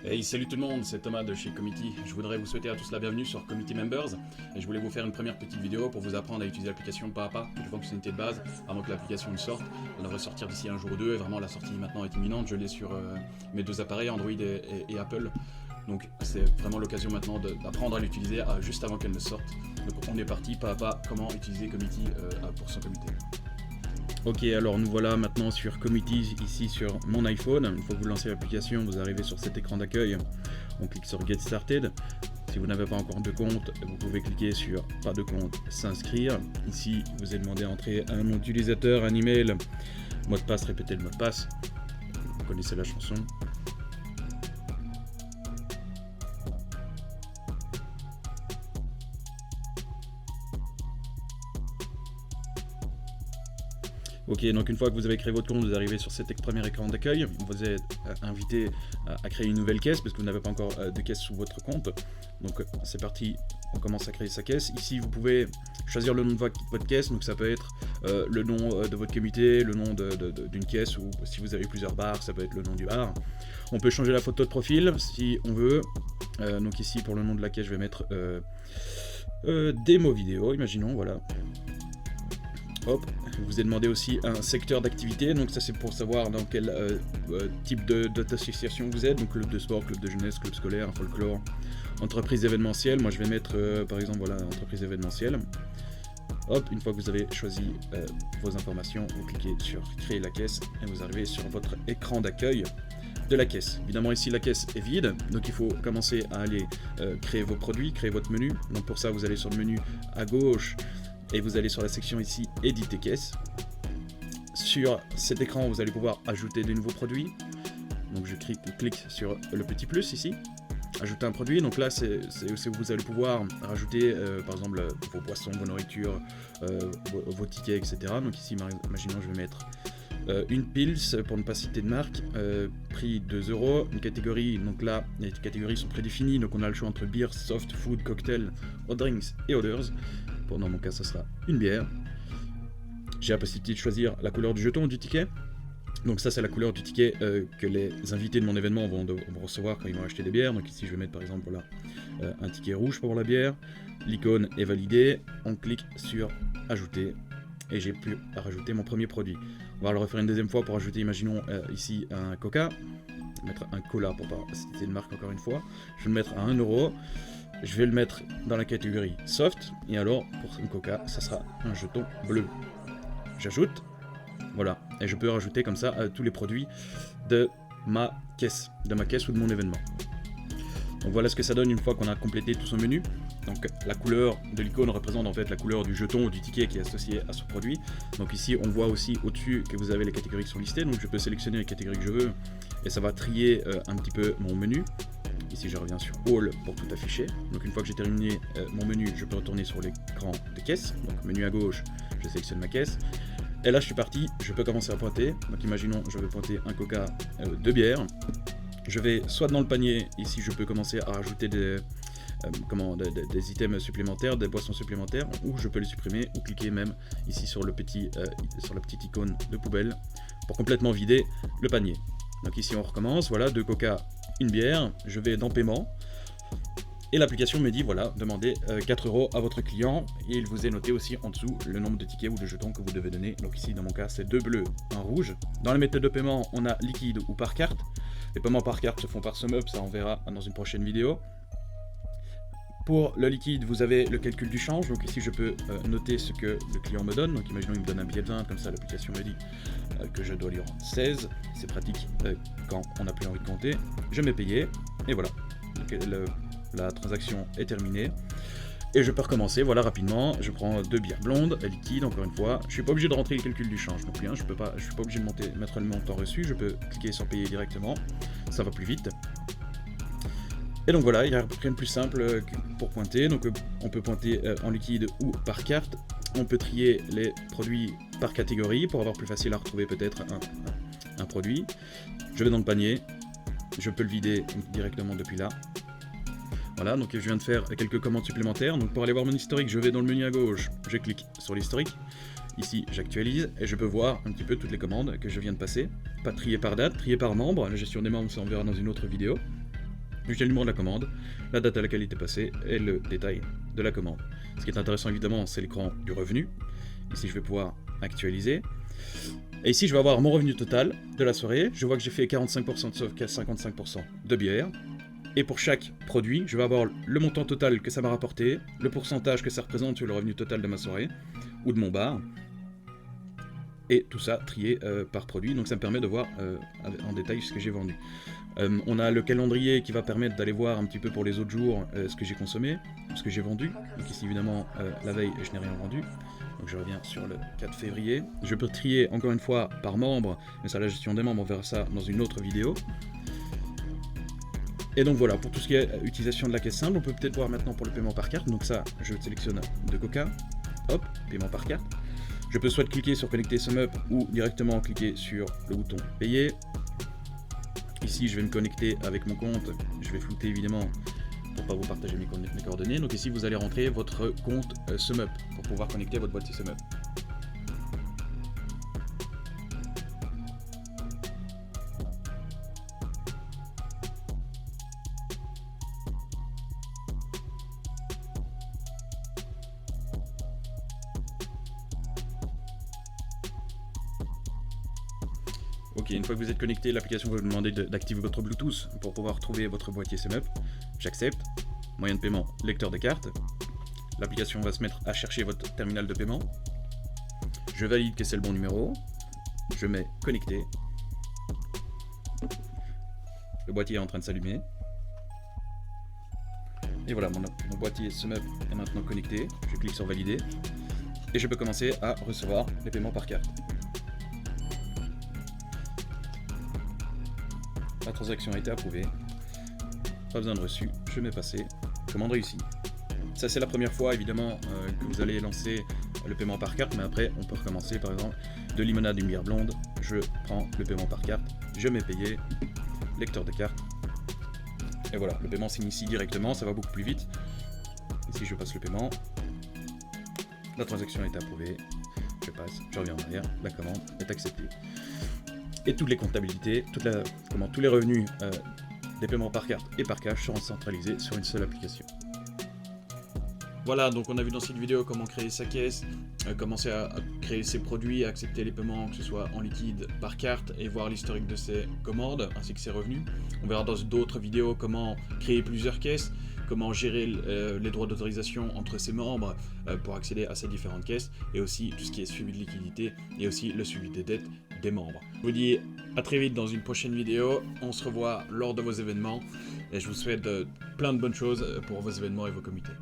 Hey, salut tout le monde, c'est Thomas de chez Committee. Je voudrais vous souhaiter à tous la bienvenue sur Committee Members et je voulais vous faire une première petite vidéo pour vous apprendre à utiliser l'application pas à pas, toutes les fonctionnalités de base avant que l'application ne sorte. Elle devrait sortir d'ici un jour ou deux et vraiment la sortie maintenant est imminente. Je l'ai sur mes deux appareils, Android et Apple. Donc c'est vraiment l'occasion maintenant d'apprendre à l'utiliser juste avant qu'elle ne sorte. Donc on est parti pas à pas, comment utiliser Committee pour son comité. Ok, alors nous voilà maintenant sur Committee, ici sur mon iPhone. Une fois que vous lancez l'application, vous arrivez sur cet écran d'accueil. On clique sur Get Started. Si vous n'avez pas encore de compte, vous pouvez cliquer sur Pas de compte, s'inscrire. Ici, vous est demandé d'entrer un nom d'utilisateur, un email, mot de passe, répétez le mot de passe. Vous connaissez la chanson. Ok, donc une fois que vous avez créé votre compte, vous arrivez sur cet premier écran d'accueil. Vous êtes invité à créer une nouvelle caisse parce que vous n'avez pas encore de caisse sous votre compte. Donc c'est parti, on commence à créer sa caisse. Ici, vous pouvez choisir le nom de votre caisse. Donc ça peut être le nom de votre comité, le nom d'une caisse, ou si vous avez plusieurs bars, ça peut être le nom du bar. On peut changer la photo de profil si on veut. Donc ici, pour le nom de la caisse, je vais mettre démo vidéo, imaginons, voilà. Hop, vous est demandé aussi un secteur d'activité, donc ça c'est pour savoir dans quel type d'association vous êtes, donc club de sport, club de jeunesse, club scolaire, folklore, entreprise événementielle. Moi je vais mettre par exemple voilà, entreprise événementielle. Hop, une fois que vous avez choisi vos informations, vous cliquez sur créer la caisse et vous arrivez sur votre écran d'accueil de la caisse. Évidemment ici la caisse est vide, donc il faut commencer à aller créer vos produits, créer votre menu. Donc pour ça vous allez sur le menu à gauche et vous allez sur la section ici éditer caisse. Sur cet écran vous allez pouvoir ajouter des nouveaux produits. Donc je clique sur le petit plus ici, ajouter un produit. Donc là c'est où vous allez pouvoir rajouter par exemple vos boissons, vos nourritures, vos tickets, etc. Donc ici imaginons je vais mettre une Pils pour ne pas citer de marque, prix 2 €, une catégorie, donc là les catégories sont prédéfinies, donc on a le choix entre beer, soft, food, cocktail, hot drinks et others. Dans mon cas, ça sera une bière. J'ai la possibilité de choisir la couleur du jeton ou du ticket. Donc ça, c'est la couleur du ticket que les invités de mon événement vont recevoir quand ils vont acheter des bières. Donc ici, je vais mettre par exemple voilà, un ticket rouge pour la bière. L'icône est validée. On clique sur ajouter et j'ai pu rajouter mon premier produit. On va le refaire une deuxième fois pour ajouter, imaginons ici un coca. Je vais mettre un cola pour pas citer une marque encore une fois. Je vais le mettre à 1 €. Je vais le mettre dans la catégorie soft, et alors pour un coca, ça sera un jeton bleu. J'ajoute, voilà, et je peux rajouter comme ça tous les produits de ma caisse ou de mon événement. Donc voilà ce que ça donne une fois qu'on a complété tout son menu. Donc la couleur de l'icône représente en fait la couleur du jeton ou du ticket qui est associé à ce produit. Donc ici on voit aussi au-dessus que vous avez les catégories qui sont listées, donc je peux sélectionner les catégories que je veux, et ça va trier un petit peu mon menu. Ici je reviens sur All pour tout afficher. Donc une fois que j'ai terminé mon menu, je peux retourner sur l'écran de caisse. Donc menu à gauche, je sélectionne ma caisse. Et là je suis parti, je peux commencer à pointer. Donc imaginons je vais pointer un coca, 2 bières. Je vais soit dans le panier, ici je peux commencer à rajouter des items supplémentaires, des boissons supplémentaires, ou je peux les supprimer, ou cliquer même ici sur la petite icône de poubelle pour complètement vider le panier. Donc ici on recommence, voilà, 2 coca, une bière, je vais dans paiement, et l'application me dit voilà, demandez 4 € à votre client, et il vous est noté aussi en dessous le nombre de tickets ou de jetons que vous devez donner. Donc ici dans mon cas c'est 2 bleus, 1 rouge. Dans la méthode de paiement on a liquide ou par carte. Les paiements par carte se font par SumUp, ça on verra dans une prochaine vidéo. Pour le liquide, vous avez le calcul du change, donc ici je peux noter ce que le client me donne. Donc imaginons il me donne un billet de 20, comme ça l'application me dit que je dois lui rendre 16. C'est pratique quand on n'a plus envie de compter. Je mets payer, et voilà. Donc, la transaction est terminée. Et je peux recommencer, voilà, rapidement. Je prends 2 bières blondes, liquide, encore une fois. Je suis pas obligé de rentrer le calcul du change non plus, hein. Je suis pas obligé de mettre le montant reçu, je peux cliquer sur payer directement. Ça va plus vite. Et donc voilà, il n'y a rien de plus simple pour pointer. Donc on peut pointer en liquide ou par carte. On peut trier les produits par catégorie pour avoir plus facile à retrouver peut-être un produit. Je vais dans le panier, je peux le vider directement depuis là. Voilà, donc je viens de faire quelques commandes supplémentaires. Donc pour aller voir mon historique, je vais dans le menu à gauche, je clique sur l'historique. Ici, j'actualise et je peux voir un petit peu toutes les commandes que je viens de passer. Pas trier par date, trier par membre. La gestion des membres, ça on verra dans une autre vidéo. j'ai le numéro de la commande, la date à laquelle il était passé et le détail de la commande. Ce qui est intéressant évidemment, c'est l'écran du revenu. Ici, je vais pouvoir actualiser. Et ici, je vais avoir mon revenu total de la soirée. Je vois que j'ai fait 45% de sauf qu'à 55% de bière. Et pour chaque produit, je vais avoir le montant total que ça m'a rapporté, le pourcentage que ça représente sur le revenu total de ma soirée, ou de mon bar. Et tout ça trié par produit, donc ça me permet de voir en détail ce que j'ai vendu. On a le calendrier qui va permettre d'aller voir un petit peu pour les autres jours ce que j'ai consommé, ce que j'ai vendu. Donc ici évidemment la veille je n'ai rien vendu. Donc je reviens sur le 4 février. Je peux trier encore une fois par membre, mais ça la gestion des membres, on verra ça dans une autre vidéo. Et donc voilà, pour tout ce qui est utilisation de la caisse simple, on peut peut-être voir maintenant pour le paiement par carte. Donc ça, je sélectionne de Coca, hop, paiement par carte. Je peux soit cliquer sur connecter SumUp ou directement cliquer sur le bouton payer. Ici, je vais me connecter avec mon compte. Je vais flouter évidemment pour pas vous partager mes coordonnées. Donc ici, vous allez rentrer votre compte SumUp pour pouvoir connecter votre boîtier SumUp. Ok, une fois que vous êtes connecté, l'application va vous demander d'activer votre Bluetooth pour pouvoir trouver votre boîtier SumUp. J'accepte. Moyen de paiement, lecteur de carte. L'application va se mettre à chercher votre terminal de paiement. Je valide que c'est le bon numéro. Je mets connecté. Le boîtier est en train de s'allumer. Et voilà, mon boîtier SumUp est maintenant connecté. Je clique sur valider. Et je peux commencer à recevoir les paiements par carte. La transaction a été approuvée. Pas besoin de reçu, je mets passer. Commande réussie. Ça c'est la première fois évidemment que vous allez lancer le paiement par carte, mais après on peut recommencer par exemple de limonade d'une bière blonde. Je prends le paiement par carte, je mets payer, lecteur de carte. Et voilà, le paiement s'initie directement, ça va beaucoup plus vite. Ici je passe le paiement. La transaction est approuvée. Je passe, je reviens en arrière, la commande est acceptée. Et toutes les comptabilités, tous les revenus des paiements par carte et par cash seront centralisés sur une seule application. Voilà, donc on a vu dans cette vidéo comment créer sa caisse, commencer à créer ses produits, à accepter les paiements, que ce soit en liquide, par carte, et voir l'historique de ses commandes, ainsi que ses revenus. On verra dans d'autres vidéos comment créer plusieurs caisses, comment gérer les droits d'autorisation entre ses membres pour accéder à ces différentes caisses, et aussi tout ce qui est suivi de liquidité, et aussi le suivi des dettes des membres. Je vous dis à très vite dans une prochaine vidéo, on se revoit lors de vos événements, et je vous souhaite plein de bonnes choses pour vos événements et vos comités.